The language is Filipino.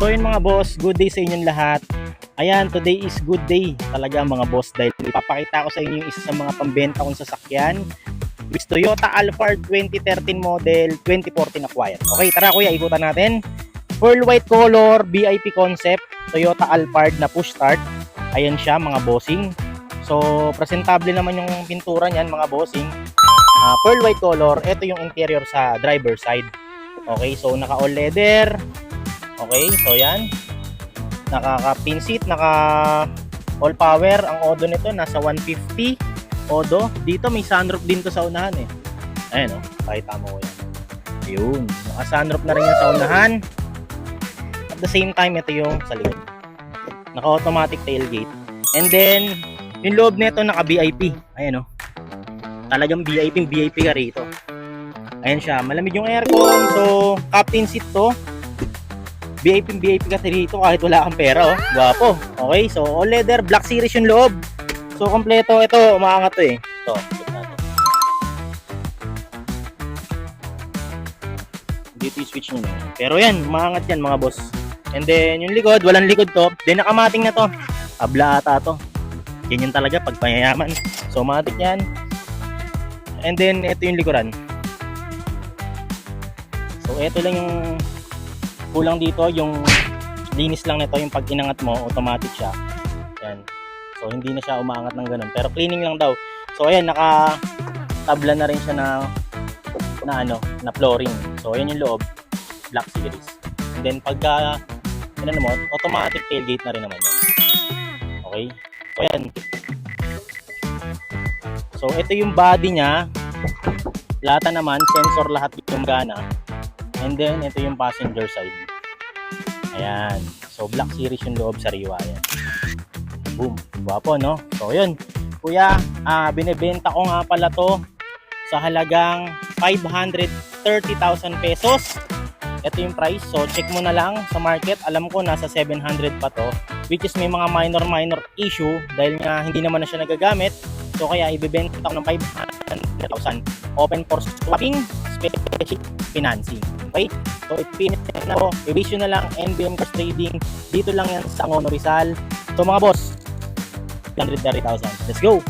So yun mga boss, good day sa inyong lahat. Ayan, today is good day talaga mga boss dahil ipapakita ko sa inyo yung isa sa mga pambenta kong sasakyan, which Toyota Alphard 2013 model, 2014 acquired. Okay, tara kuya, ikutan natin. Pearl white color, VIP concept, Toyota Alphard na push start. Ayan siya mga bossing. So presentable naman yung pintura niyan mga bossing. Pearl white color, ito yung interior sa driver side. Okay, so naka all leather. Okay, so yan. Naka-pin seat, naka all power. Ang odo nito nasa 150 odo. Dito may sunroof din to sa unahan eh. Ayan oh, pakita mo ko yan. Yun, naka-sunroof na rin yan sa unahan. At the same time, ito yung sa likod. Naka-automatic tailgate. And then, yung loob nito naka-VIP. Ayan oh. Talagang VIP ka rito. Ayan siya, malamig yung aircon. So, captain seat to. VIP ka rito kahit wala kang pera oh. Gwapo. Okay, so all leather, black series yung loob. So, kompleto ito, umaangat to eh. Ito, check natin. Dito yung switch nyo. Pero yan, umaangat yan mga boss. And then, yung likod, walang likod to. Then, nakamating na to. Abla ata to. Yan yung talaga pag mayayaman. So, matik yan. And then, ito yung likuran. So, ito lang yung kulang dito. Yung linis lang nito, yung pag inangat mo, automatic siya. Yan. So, hindi na siya umaangat ng ganun. Pero cleaning lang daw. So, ayan, naka-tabla na rin siya na flooring. So, ayan yung loob. Black series. And then, pagka, automatic tailgate na rin naman yan. Okay? So, ayan. So, ito yung body niya. Lata naman, sensor lahat yung gana. And then, ito yung passenger side. Ayan. So, black series yung loob, sariwa yan. Boom. Guwapo, no? So, yun. Kuya, binibenta ko nga pala to sa halagang 530,000 pesos. Ito yung price. So, check mo na lang sa market. Alam ko, nasa 700 pa to. Which is may mga minor issue dahil nga hindi naman na siya nagagamit. So, kaya ibibenta ko ng 500,000. Open for swapping, special financing. Okay? So, i-wish na lang NBM Cars Trading. Dito lang yan sa Angono Rizal. So, mga boss, 130,000. Let's go!